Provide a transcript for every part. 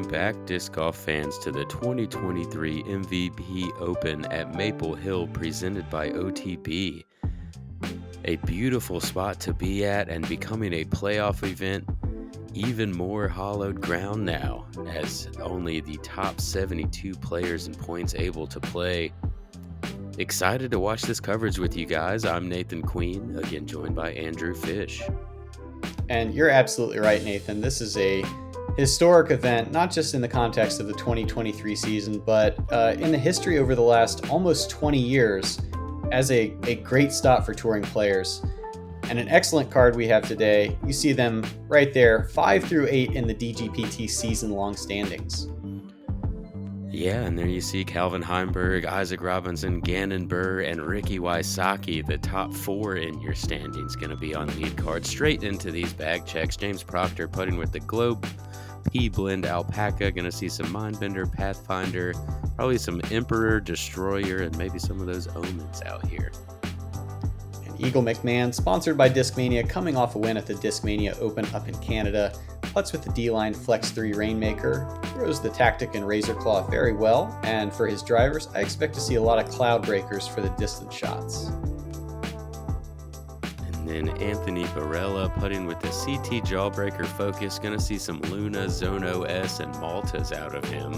back, disc golf fans, to the 2023 MVP Open at Maple Hill presented by OTB. A beautiful spot to be at and becoming a playoff event, even more hallowed ground now, as only the top 72 players and points able to play. Excited to watch this coverage with you guys. I'm Nathan Queen, again joined by Andrew Fish. And you're absolutely right, Nathan. This is a historic event, not just in the context of the 2023 season, but in the history over the last almost 20 years as a great stop for touring players. And an excellent card we have today. You see them right there, 5 through 8 in the DGPT season-long standings. Yeah, and there you see Calvin Heimberg, Isaac Robinson, Gannon Burr, and Ricky Wysocki, the top 4 in your standings, going to be on lead card. Straight into these bag checks. James Proctor putting with the Globe P-Blend Alpaca. Going to see some Mindbender, Pathfinder, probably some Emperor, Destroyer, and maybe some of those Omens out here. And Eagle McMahon, sponsored by Discmania, coming off a win at the Discmania Open up in Canada. Putts with the D-Line Flex 3 Rainmaker, throws the Tactic and Razor Claw very well, and for his drivers, I expect to see a lot of cloud breakers for the distance shots. And then Anthony Barela putting with the CT Jawbreaker Focus, going to see some Luna, Zone OS, and Maltas out of him.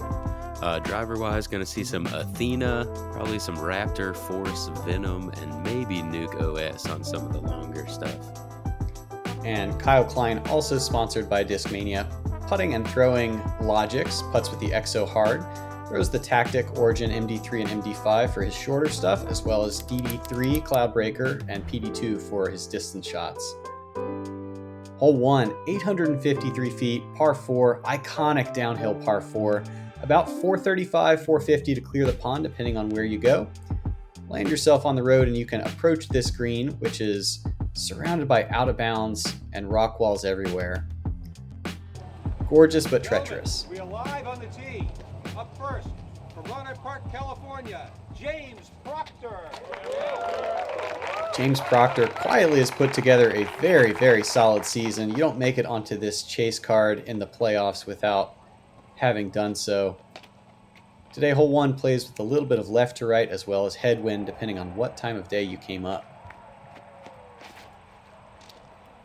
Driver-wise, going to see some Athena, probably some Raptor, Force, Venom, and maybe Nuke OS on some of the longer stuff. And Kyle Klein, also sponsored by Discmania, putting and throwing Logix, putts with the Exo Hard, throws the Tactic, Origin, MD3, and MD5 for his shorter stuff, as well as DD3, Cloudbreaker, and PD2 for his distance shots. Hole 1, 853 feet, par 4, iconic downhill par 4, about 435, 450 to clear the pond, depending on where you go. Land yourself on the road and you can approach this green, which is surrounded by out of bounds and rock walls everywhere. Gorgeous but treacherous. We are live on the tee. Up first, from Rohnert Park, California, James Proctor. James Proctor quietly has put together a very, very solid season. You don't make it onto this chase card in the playoffs without having done so. Today, hole 1 plays with a little bit of left to right as well as headwind, depending on what time of day you came up.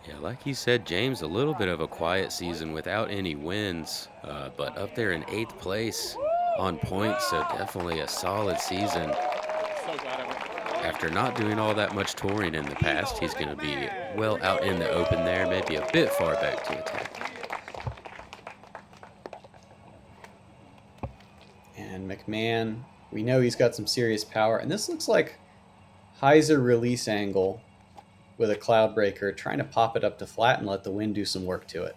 Yeah, like you said, James, a little bit of a quiet season without any wins, but up there in 8th place on points, so definitely a solid season. After not doing all that much touring in the past, he's going to be well out in the open there, maybe a bit far back to attack. And McMahon, we know he's got some serious power, and this looks like hyzer release angle with a cloud breaker, trying to pop it up to flat and let the wind do some work to it.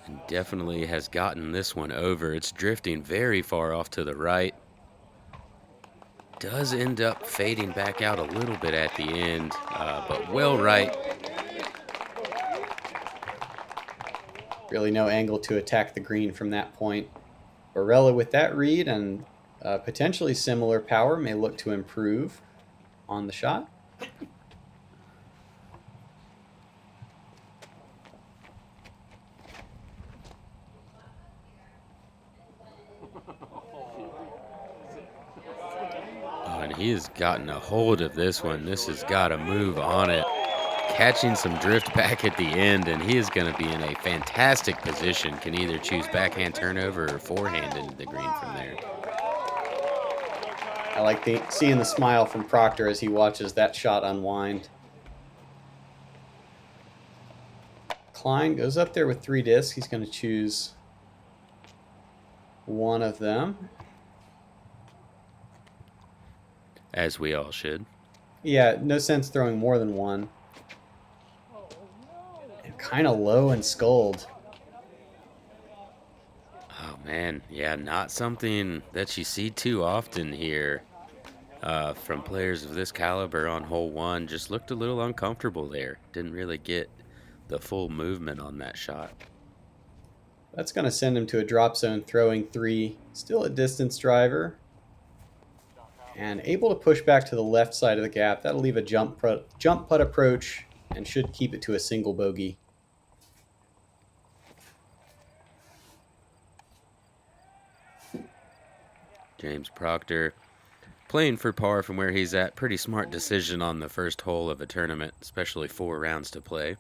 And definitely has gotten this one over. It's drifting very far off to the right. Does end up fading back out a little bit at the end, but well right. Really no angle to attack the green from that point. Barela with that read and potentially similar power may look to improve on the shot. Oh, and he has gotten a hold of this one. This has got to move on it. Catching some drift back at the end, and he is going to be in a fantastic position. Can either choose backhand turnover or forehand into the green from there. I like seeing the smile from Proctor as he watches that shot unwind. Klein goes up there with 3 discs. He's going to choose one of them. As we all should. Yeah, no sense throwing more than one. Kind of low and sculled. Oh man, yeah, not something that you see too often here from players of this caliber on hole 1. Just looked a little uncomfortable there. Didn't really get the full movement on that shot. That's going to send him to a drop zone throwing 3. Still a distance driver. And able to push back to the left side of the gap. That'll leave a jump putt approach and should keep it to a single bogey. James Proctor playing for par from where he's at. Pretty smart decision on the first hole of a tournament, especially 4 rounds to play.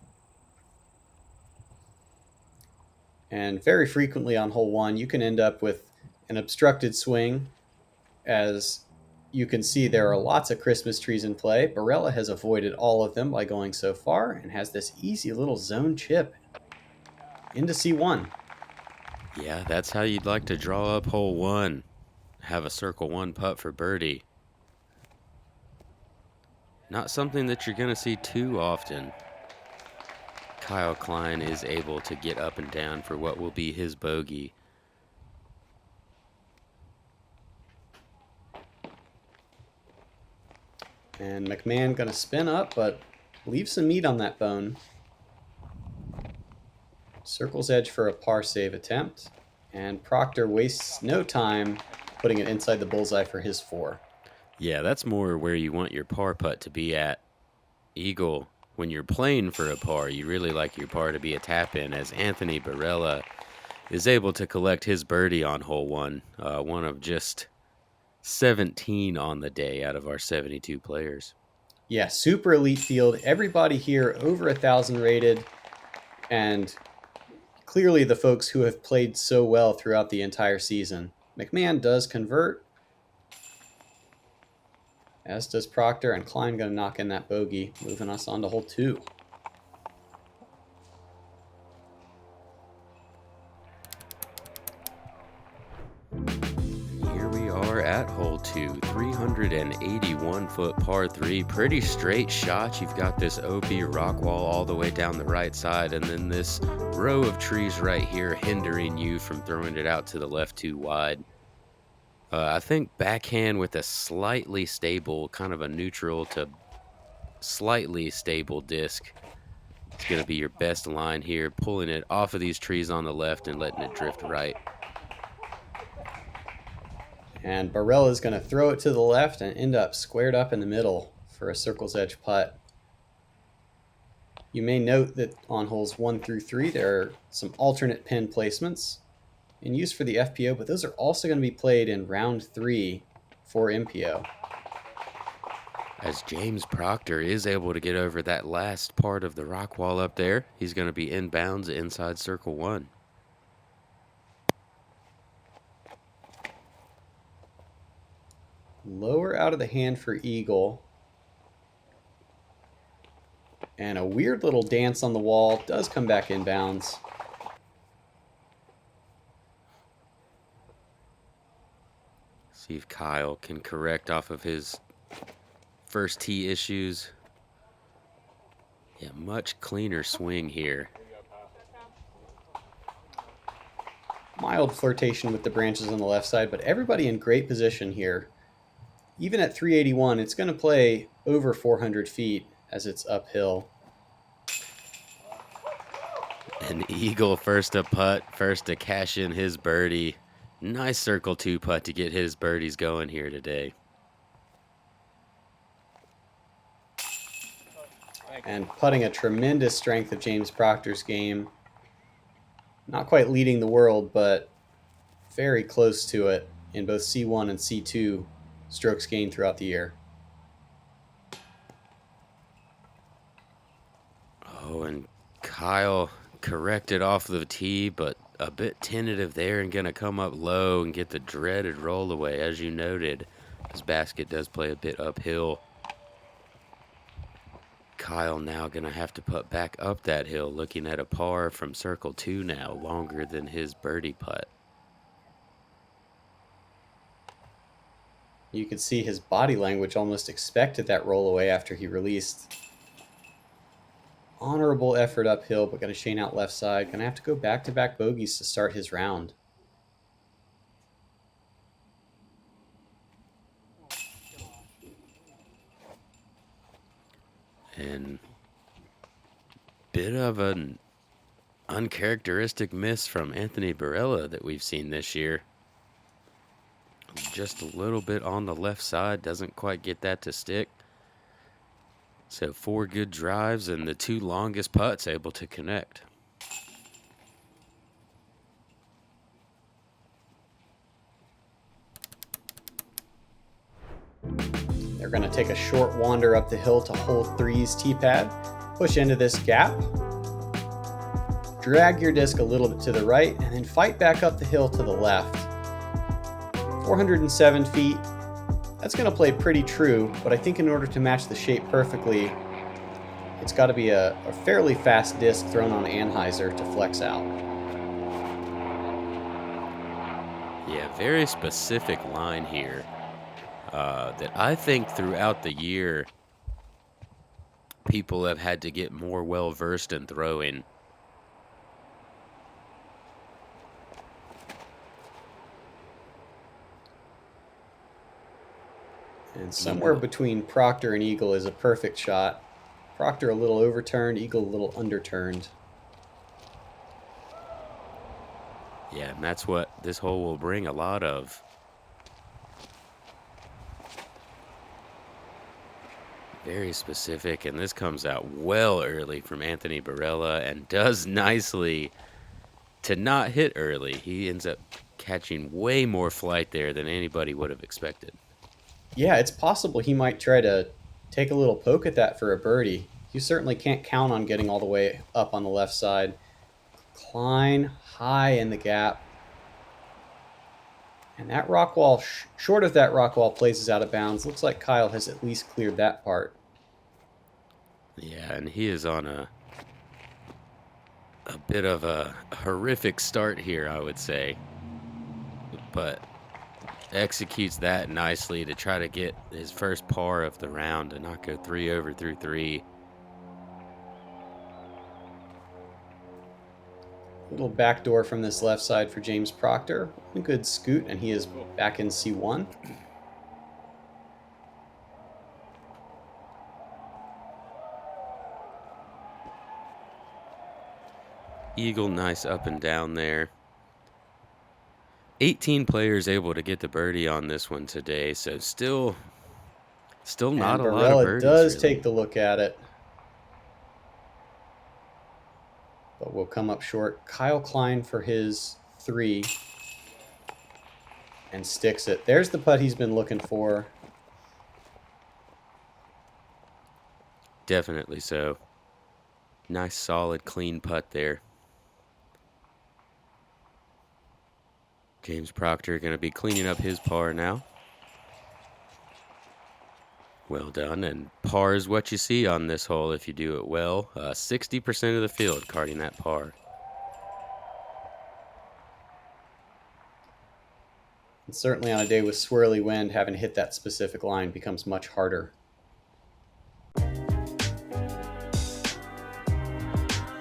And very frequently on hole 1, you can end up with an obstructed swing. As you can see, there are lots of Christmas trees in play. Barela has avoided all of them by going so far and has this easy little zone chip into C1. Yeah, that's how you'd like to draw up hole 1. Have a circle 1 putt for birdie. Not something that you're going to see too often. Kyle Klein is able to get up and down for what will be his bogey. And McMahon going to spin up, but leave some meat on that bone. Circles edge for a par save attempt. And Proctor wastes no time putting it inside the bullseye for his 4. Yeah, that's more where you want your par putt to be at. Eagle, when you're playing for a par, you really like your par to be a tap-in, as Anthony Barela is able to collect his birdie on hole 1, one of just 17 on the day out of our 72 players. Yeah, super elite field. Everybody here over 1,000 rated, and clearly the folks who have played so well throughout the entire season. McMahon does convert, as does Proctor, and Klein going to knock in that bogey, moving us on to hole 2. Here we are at hole 2, 381-foot par 3. Pretty straight shot. You've got this OB rock wall all the way down the right side, and then this row of trees right here hindering you from throwing it out to the left too wide. I think backhand with a slightly stable, kind of a neutral to slightly stable disc. It's going to be your best line here, pulling it off of these trees on the left and letting it drift right. And Barela is going to throw it to the left and end up squared up in the middle for a circle's edge putt. You may note that on holes 1 through 3, there are some alternate pin placements in use for the FPO, but those are also going to be played in round 3 for MPO. As James Proctor is able to get over that last part of the rock wall up there, he's going to be inbounds inside circle 1. Lower out of the hand for Eagle. And a weird little dance on the wall does come back inbounds. See if Kyle can correct off of his first tee issues. Yeah, much cleaner swing here. Mild flirtation with the branches on the left side, but everybody in great position here. Even at 381, it's going to play over 400 feet as it's uphill. An Eagle first to putt, first to cash in his birdie. Nice circle 2 putt to get his birdies going here today. And putting a tremendous strength of James Proctor's game. Not quite leading the world, but very close to it in both C1 and C2 strokes gained throughout the year. Oh, and Kyle corrected off the tee, but a bit tentative there and going to come up low and get the dreaded roll away. As you noted, his basket does play a bit uphill. Kyle now going to have to putt back up that hill, looking at a par from circle 2 now, longer than his birdie putt. You could see his body language almost expected that roll away after he released. Honorable effort uphill, but going to chain out left side. Going to have to go back-to-back bogeys to start his round. And bit of an uncharacteristic miss from Anthony Barela that we've seen this year. just a little bit on the left side. Doesn't quite get that to stick. So 4 good drives and the 2 longest putts able to connect. They're going to take a short wander up the hill to hole 3's tee pad, push into this gap, drag your disc a little bit to the right, and then fight back up the hill to the left. 407 feet. That's going to play pretty true, but I think in order to match the shape perfectly, it's got to be a fairly fast disc thrown on Anheuser to flex out. Yeah, very specific line here that I think throughout the year people have had to get more well-versed in throwing. And somewhere between Proctor and Eagle is a perfect shot. Proctor a little overturned, Eagle a little underturned. Yeah, and that's what this hole will bring a lot of. Very specific, and this comes out well early from Anthony Barela and does nicely to not hit early. He ends up catching way more flight there than anybody would have expected. Yeah, it's possible he might try to take a little poke at that for a birdie. You certainly can't count on getting all the way up on the left side. Klein high in the gap. And that rock wall, short of that rock wall, places out of bounds. Looks like Kyle has at least cleared that part. Yeah, and he is on a bit of a horrific start here, I would say. But executes that nicely to try to get his first par of the round and not go 3 over through 3. Little backdoor from this left side for James Proctor. A good scoot, and he is back in C1. Eagle nice up and down there. 18 players able to get the birdie on this one today, so still not a lot of birdies. Does really take the look at it, but will come up short. Kyle Klein for his 3 and sticks it. There's the putt he's been looking for. Definitely so. Nice, solid, clean putt there. James Proctor going to be cleaning up his par now. Well done, and par is what you see on this hole if you do it well. 60% of the field carding that par. And certainly on a day with swirly wind, having to hit that specific line becomes much harder.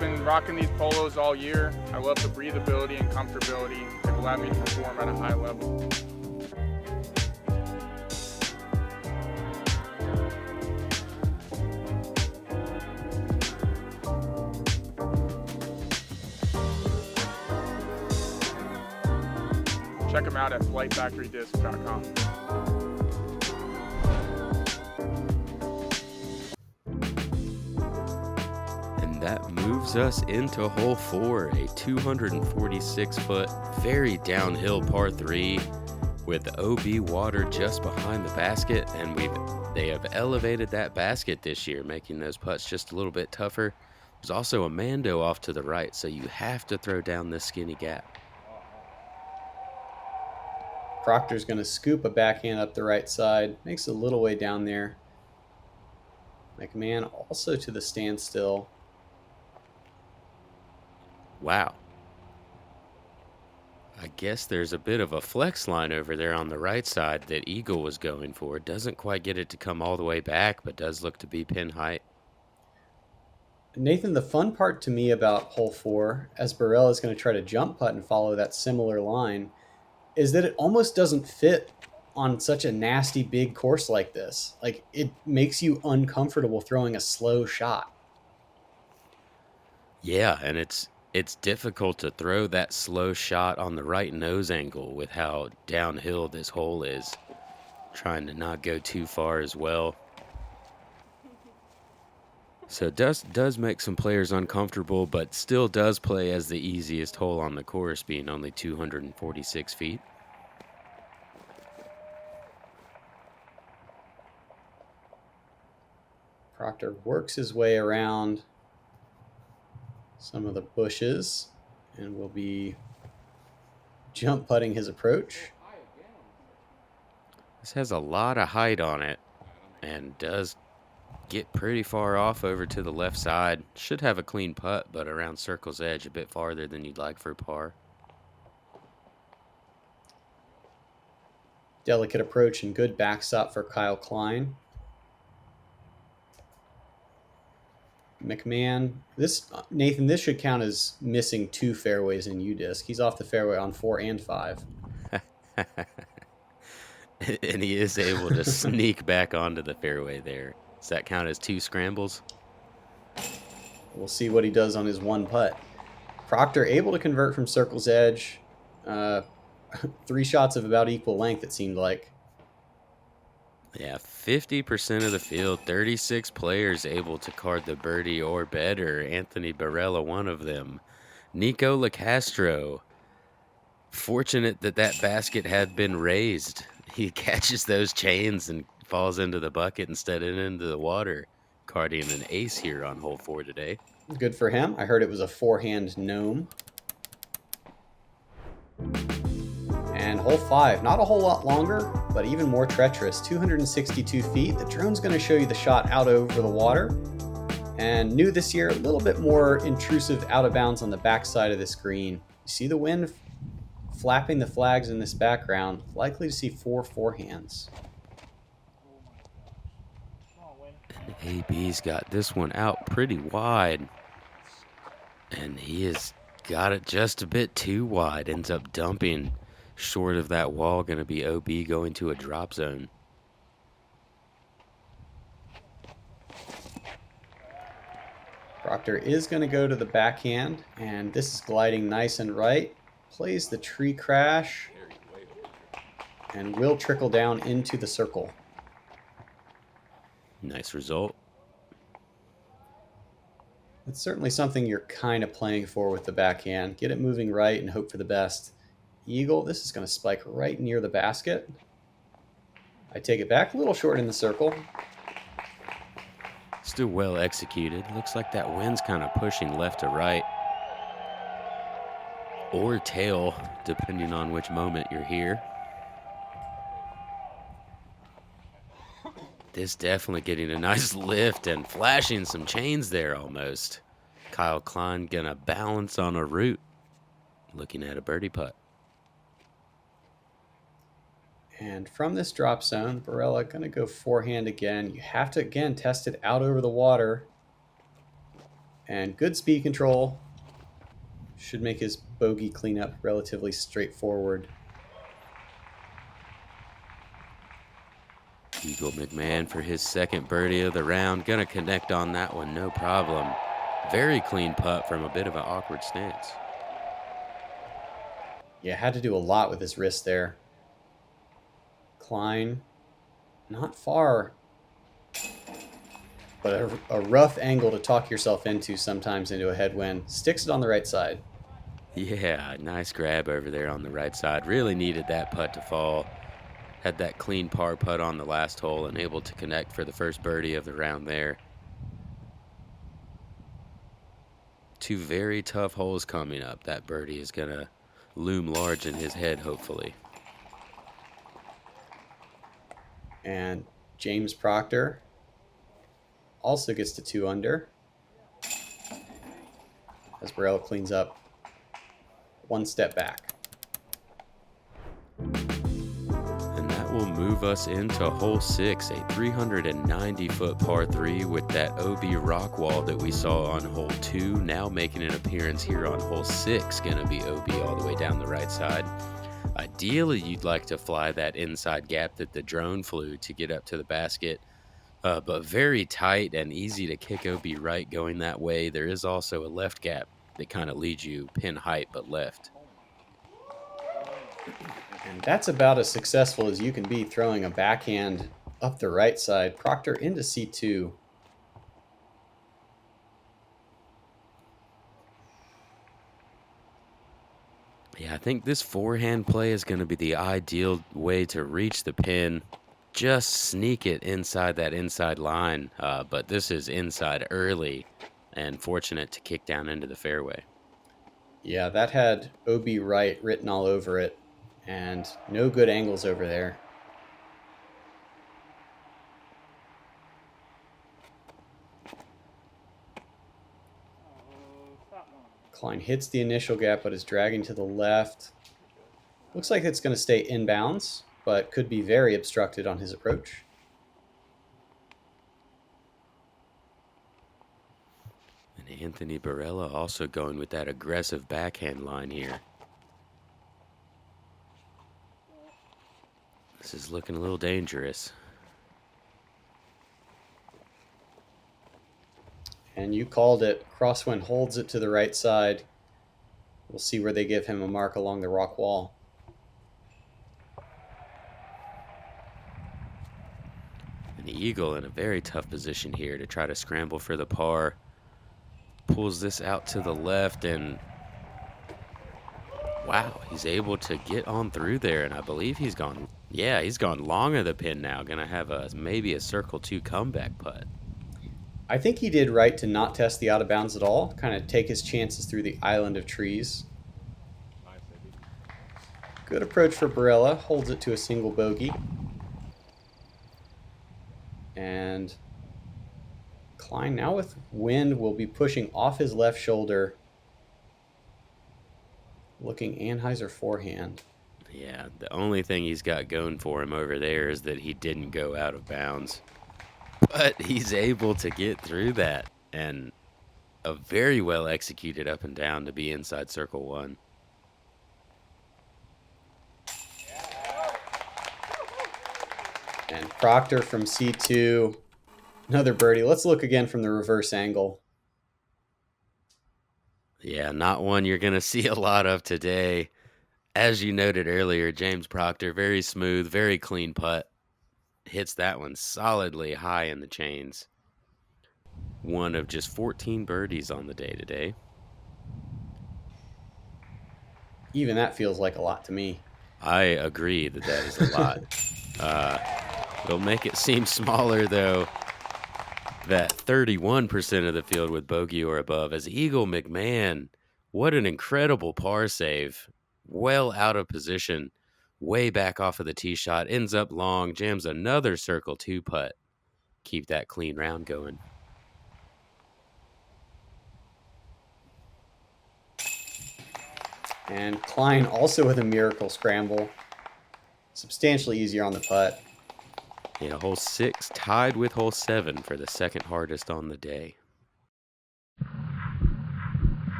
Been rocking these polos all year. I love the breathability and comfortability that allow me to perform at a high level. Check them out at flightfactorydisc.com. That moves us into hole 4, a 246-foot, very downhill par 3 with OB water just behind the basket, and they have elevated that basket this year, making those putts just a little bit tougher. There's also a Mando off to the right, so you have to throw down this skinny gap. Proctor's going to scoop a backhand up the right side, makes a little way down there. McMahon also to the standstill. Wow. I guess there's a bit of a flex line over there on the right side that Eagle was going for. Doesn't quite get it to come all the way back, but does look to be pin height. Nathan, the fun part to me about hole 4, as Barela is going to try to jump putt and follow that similar line, is that it almost doesn't fit on such a nasty big course like this. Like, it makes you uncomfortable throwing a slow shot. Yeah, and it's It's difficult to throw that slow shot on the right nose angle with how downhill this hole is. Trying to not go too far as well. So it does make some players uncomfortable, but still does play as the easiest hole on the course, being only 246 feet. Proctor works his way around some of the bushes and will be jump putting his approach. This has a lot of height on it and does get pretty far off over to the left side. Should have a clean putt, but around circle's edge a bit farther than you'd like for par. Delicate approach and good backstop for Kyle Klein. McMahon, Nathan, this should count as missing 2 fairways in U-disc. He's off the fairway on 4 and 5. And he is able to sneak back onto the fairway there. Does that count as 2 scrambles? We'll see what he does on his 1 putt. Proctor able to convert from circle's edge. 3 shots of about equal length, it seemed like. Yeah, 50% of the field, 36 players able to card the birdie or better. Anthony Barela, one of them. Nico LaCastro, fortunate that basket had been raised. He catches those chains and falls into the bucket instead of into the water. Carding an ace here on hole 4 today. Good for him. I heard it was a 4-hand gnome. And hole 5, not a whole lot longer, but even more treacherous. 262 feet. The drone's going to show you the shot out over the water. And new this year, a little bit more intrusive out of bounds on the backside of this green. You see the wind flapping the flags in this background. Likely to see 4 forehands. And AB's got this one out pretty wide. And he has got it just a bit too wide. Ends up dumping short of that wall. Going to be OB going to a drop zone. Proctor is going to go to the backhand, and this is gliding nice and right. Plays the tree crash and will trickle down into the circle. Nice result. It's certainly something you're kind of playing for with the backhand. Get it moving right and hope for the best. Eagle, this is going to spike right near the basket. I take it back a little short in the circle. Still well executed. Looks like that wind's kind of pushing left to right. Or tail, depending on which moment you're here. This definitely getting a nice lift and flashing some chains there almost. Kyle Klein gonna balance on a root. Looking at a birdie putt. And from this drop zone, Barela going to go forehand again. You have to, again, test it out over the water. And good speed control. Should make his bogey cleanup relatively straightforward. Eagle McMahon for his second birdie of the round. Gonna connect on that one, no problem. Very clean putt from a bit of an awkward stance. Yeah, had to do a lot with his wrist there. Klein, not far, but a rough angle to talk yourself into sometimes into a headwind. Sticks it on the right side. Yeah, nice grab over there on the right side. Really needed that putt to fall. Had that clean par putt on the last hole and able to connect for the first birdie of the round there. 2 very tough holes coming up. That birdie is going to loom large in his head, hopefully. And James Proctor also gets to 2 under. As Barela cleans up 1 step back. And that will move us into hole 6, a 390-foot par 3 with that OB rock wall that we saw on hole 2, now making an appearance here on hole 6. Gonna be OB all the way down the right side. Ideally, you'd like to fly that inside gap that the drone flew to get up to the basket, but very tight and easy to kick OB right going that way. There is also a left gap that kind of leads you pin height but left. And that's about as successful as you can be throwing a backhand up the right side. Proctor into C2. Yeah, I think this forehand play is going to be the ideal way to reach the pin. Just sneak it inside that inside line, but this is inside early and fortunate to kick down into the fairway. Yeah, that had OB right written all over it, and no good angles over there. Klein hits the initial gap, but is dragging to the left. Looks like it's going to stay inbounds, but could be very obstructed on his approach. And Anthony Barela also going with that aggressive backhand line here. This is looking a little dangerous. And you called it. Crosswind holds it to the right side. We'll see where they give him a mark along the rock wall. And the eagle in a very tough position here to try to scramble for the par. Pulls this out to the left, and wow, he's able to get on through there, and I believe he's gone long of the pin now. Gonna have maybe a circle 2 comeback putt. I think he did right to not test the out of bounds at all, kind of take his chances through the island of trees. Good approach for Barela, holds it to a single bogey. And Klein, now with wind, will be pushing off his left shoulder, looking Anheuser forehand. Yeah, the only thing he's got going for him over there is that he didn't go out of bounds. But he's able to get through that, and a very well executed up and down to be inside circle 1. And Proctor from C2, another birdie. Let's look again from the reverse angle. Yeah, not one you're going to see a lot of today. As you noted earlier, James Proctor, very smooth, very clean putt. Hits that one solidly high in the chains. One of just 14 birdies on the day today. Even that feels like a lot to me. I agree that is a lot. It'll make it seem smaller, though, that 31% of the field with bogey or above. As Eagle McMahon, what an incredible par save. Well out of position, way back off of the tee shot, ends up long, jams another circle 2 putt. Keep that clean round going. And Klein also with a miracle scramble. Substantially easier on the putt. Yeah, hole 6 tied with hole 7 for the second hardest on the day.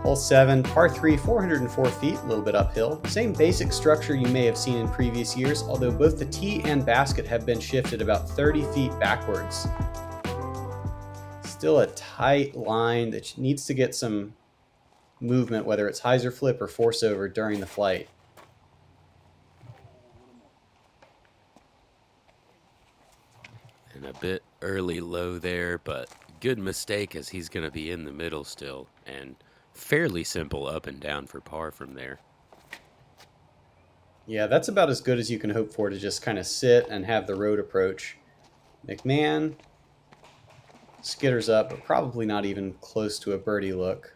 Hole 7, par 3, 404 feet, a little bit uphill. Same basic structure you may have seen in previous years, although both the tee and basket have been shifted about 30 feet backwards. Still a tight line that needs to get some movement, whether it's hyzer flip or force over during the flight. And a bit early low there, but good mistake as he's going to be in the middle still, and fairly simple up and down for par from there. Yeah, that's about as good as you can hope for, to just kind of sit and have the road approach. McMahon skitters up, but probably not even close to a birdie look.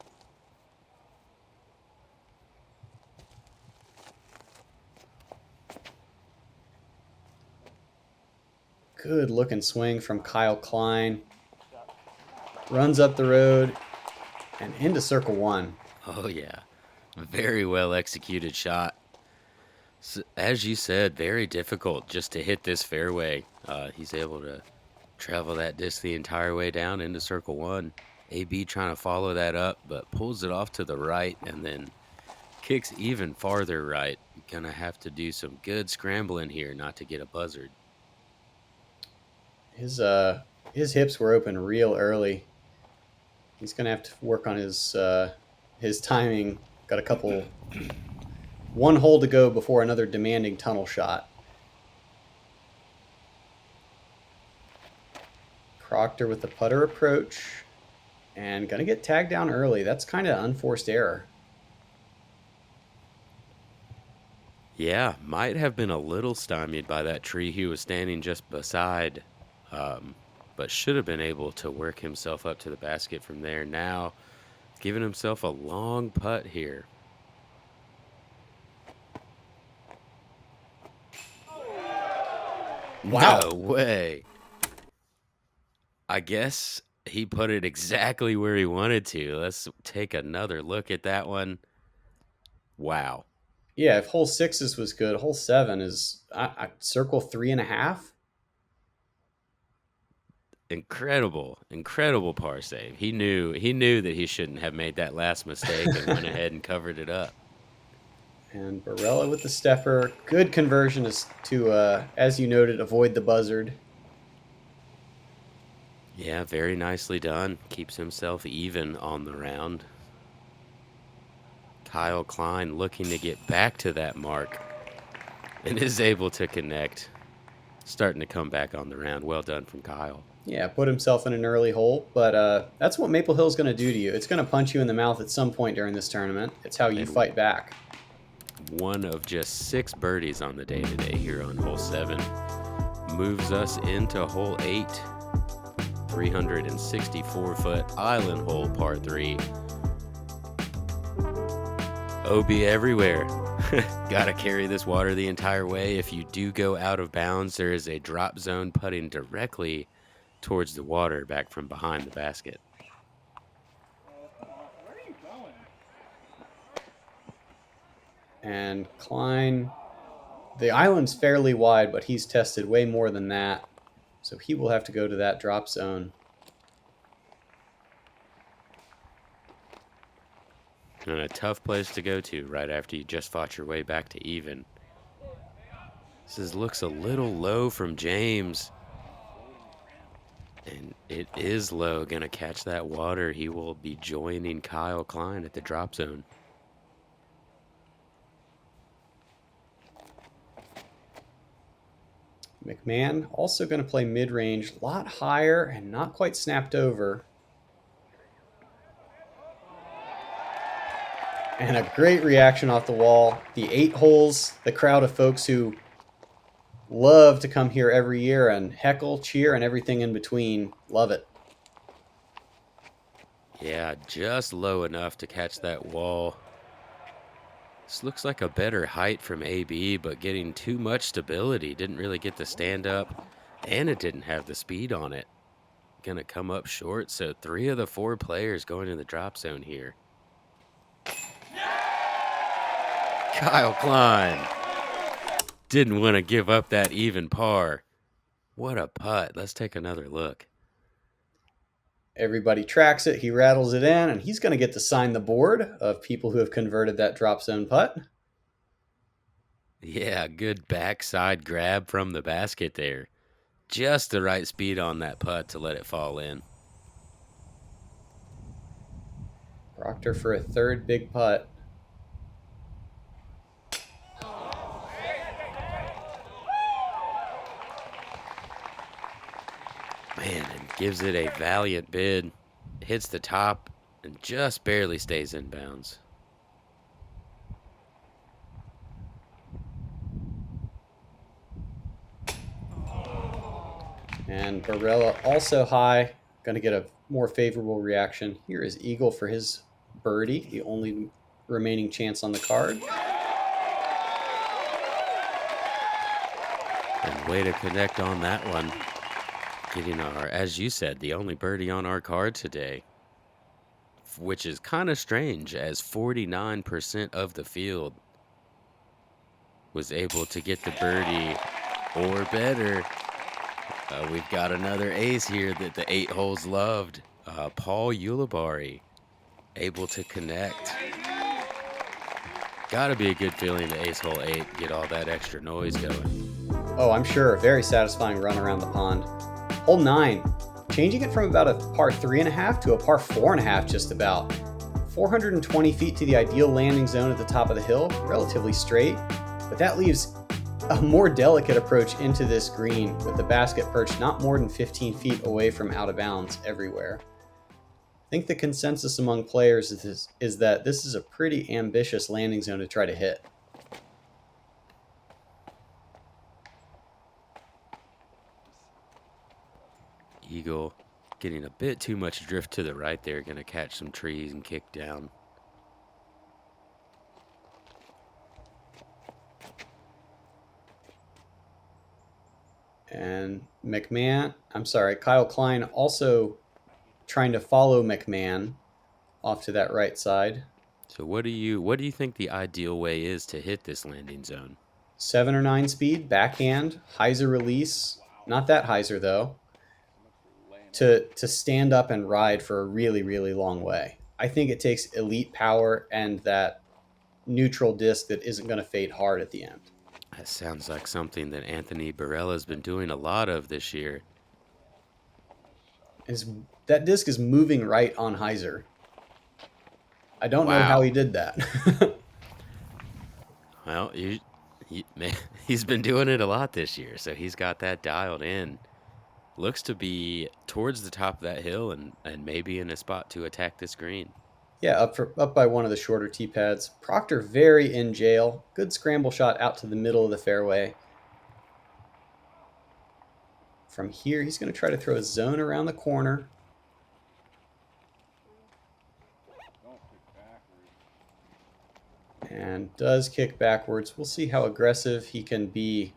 Good looking swing from Kyle Klein. Runs up the road and into circle 1. Oh, yeah. Very well executed shot. As you said, very difficult just to hit this fairway. He's able to travel that disc the entire way down into circle one. AB trying to follow that up, but pulls it off to the right and then kicks even farther right. Gonna have to do some good scrambling here not to get a buzzard. His hips were open real early. He's gonna have to work on his timing. Got a couple, one hole to go before another demanding tunnel shot. Proctor with the putter approach and gonna get tagged down early. That's kind of unforced error. Yeah, might have been a little stymied by that tree he was standing just beside, but should have been able to work himself up to the basket from there. Now, giving himself a long putt here. Wow. No way. I guess he put it exactly where he wanted to. Let's take another look at that one. Wow. Yeah, if hole 6 was good, hole 7 is circle 3.5. Incredible par save. He knew that he shouldn't have made that last mistake and went ahead and covered it up. And Barela with the stepper. Good conversion is to, as you noted, avoid the buzzard. Yeah, very nicely done. Keeps himself even on the round. Kyle Klein looking to get back to that mark and is able to connect. Starting to come back on the round. Well done from Kyle. Yeah, put himself in an early hole, but that's what Maple Hill's going to do to you. It's going to punch you in the mouth at some point during this tournament. It's how you fight back. One of just 6 birdies on the day today here on hole 7. Moves us into hole 8. 364-foot island hole, par 3. OB everywhere. Gotta carry this water the entire way. If you do go out of bounds, there is a drop zone putting directly towards the water back from behind the basket. And Klein, the island's fairly wide, but he's tested way more than that. So he will have to go to that drop zone. And a tough place to go to right after you just fought your way back to even. This looks a little low from James. And it is low. Gonna catch that water. He will be joining Kyle Klein at the drop zone. McMahon also going to play mid-range, a lot higher and not quite snapped over. And a great reaction off the wall. The 8 holes, the crowd of folks who love to come here every year and heckle, cheer, and everything in between. Love it. Yeah, just low enough to catch that wall. This looks like a better height from AB, but getting too much stability. Didn't really get the stand up, and it didn't have the speed on it. Gonna come up short, so 3 of the 4 players going in the drop zone here. Kyle Klein didn't want to give up that even par. What a putt. Let's take another look. Everybody tracks it. He rattles it in, and he's going to get to sign the board of people who have converted that drop zone putt. Yeah, good backside grab from the basket there. Just the right speed on that putt to let it fall in. Proctor for a 3rd big putt. Man, and gives it a valiant bid. Hits the top and just barely stays in bounds. And Barela also high. Going to get a more favorable reaction. Here is Eagle for his birdie, the only remaining chance on the card. And way to connect on that one. Getting our, as you said, the only birdie on our card today. Which is kind of strange, as 49% of the field was able to get the birdie, or better. We've got another ace here that the 8 holes loved. Paul Ulibarri able to connect. Gotta be a good feeling to ace hole 8, get all that extra noise going. Oh, I'm sure. A very satisfying run around the pond. Hole 9, changing it from about a par 3.5 to a par 4.5 just about. 420 feet to the ideal landing zone at the top of the hill, relatively straight, but that leaves a more delicate approach into this green with the basket perched not more than 15 feet away from out of bounds everywhere. I think the consensus among players is that this is a pretty ambitious landing zone to try to hit. Eagle getting a bit too much drift to the right there, gonna catch some trees and kick down. And Kyle Klein also trying to follow McMahon off to that right side. So what do you think the ideal way is to hit this landing zone? 7 or 9 speed, backhand, hyzer release. Not that hyzer though. To stand up and ride for a really, really long way. I think it takes elite power and that neutral disc that isn't going to fade hard at the end. That sounds like something that Anthony Barela's been doing a lot of this year. That disc is moving right on hyzer. I don't know how he did that. Well, he's been doing it a lot this year, so he's got that dialed in. Looks to be towards the top of that hill and maybe in a spot to attack this green. Yeah, up by one of the shorter tee pads. Proctor very in jail. Good scramble shot out to the middle of the fairway. From here, he's going to try to throw a zone around the corner. And does kick backwards. We'll see how aggressive he can be.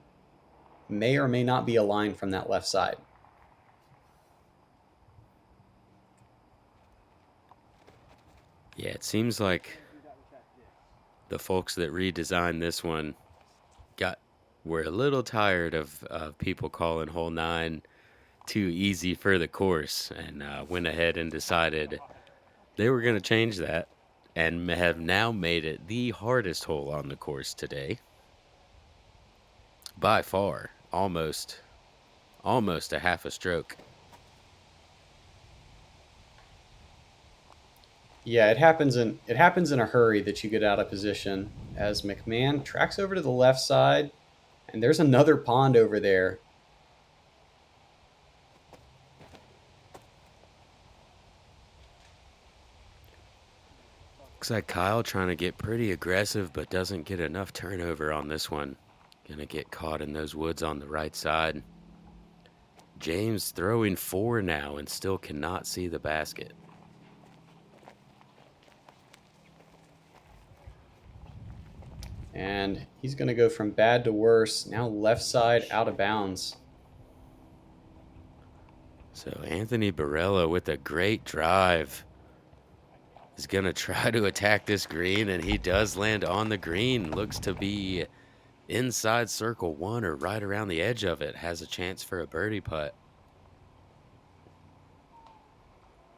May or may not be a line from that left side. Yeah, it seems like the folks that redesigned this one were a little tired of people calling hole 9 too easy for the course, and went ahead and decided they were going to change that and have now made it the hardest hole on the course today. By far, almost a half a stroke. Yeah, it happens in a hurry that you get out of position as McMahon tracks over to the left side, and there's another pond over there. Looks like Kyle trying to get pretty aggressive, but doesn't get enough turnover on this one. Gonna get caught in those woods on the right side. James throwing 4 now and still cannot see the basket. And he's going to go from bad to worse. Now left side out of bounds. So Anthony Barela with a great drive is going to try to attack this green, and he does land on the green. Looks to be inside circle 1 or right around the edge of it. Has a chance for a birdie putt.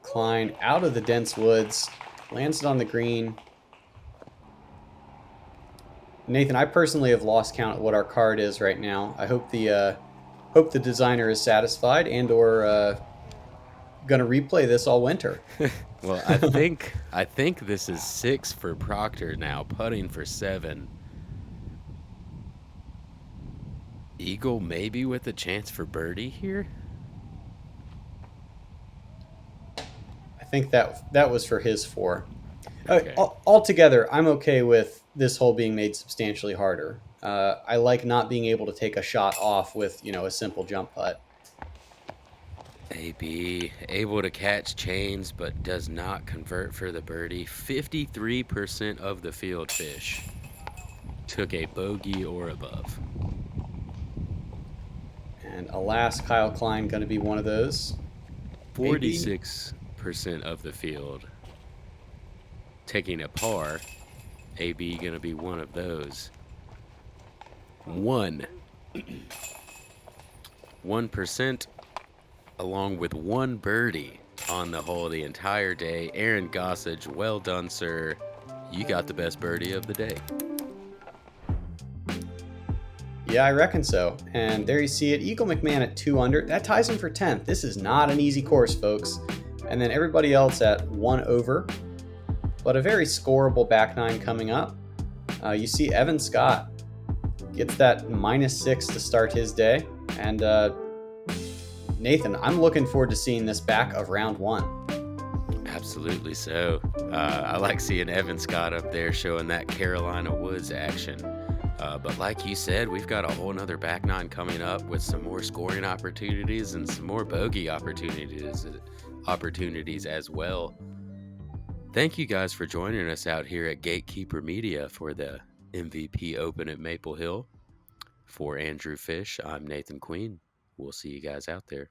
Klein out of the dense woods. Lands it on the green. Nathan, I personally have lost count of what our card is right now. I hope the designer is satisfied and or gonna replay this all winter. Well, I think this is 6 for Proctor now, putting for 7. Eagle maybe with a chance for birdie here. I think that was for his 4. Okay. Altogether, I'm okay with this hole being made substantially harder. I like not being able to take a shot off with, a simple jump putt. AB able to catch chains, but does not convert for the birdie. 53% of the field fish took a bogey or above. And alas, Kyle Klein going to be one of those. 46% of the field taking a par. AB going to be one of those. 1%, along with one birdie on the hole the entire day. Aaron Gossage, well done, sir. You got the best birdie of the day. Yeah, I reckon so. And there you see it, Eagle McMahon at 2 under. That ties him for 10th. This is not an easy course, folks. And then everybody else at 1 over. But a very scoreable back nine coming up. You see Evan Scott gets that -6 to start his day. And Nathan, I'm looking forward to seeing this back of round 1. Absolutely so. I like seeing Evan Scott up there showing that Carolina Woods action. But like you said, we've got a whole nother back nine coming up with some more scoring opportunities and some more bogey opportunities as well. Thank you guys for joining us out here at Gatekeeper Media for the MVP Open at Maple Hill. For Andrew Fish, I'm Nathan Queen. We'll see you guys out there.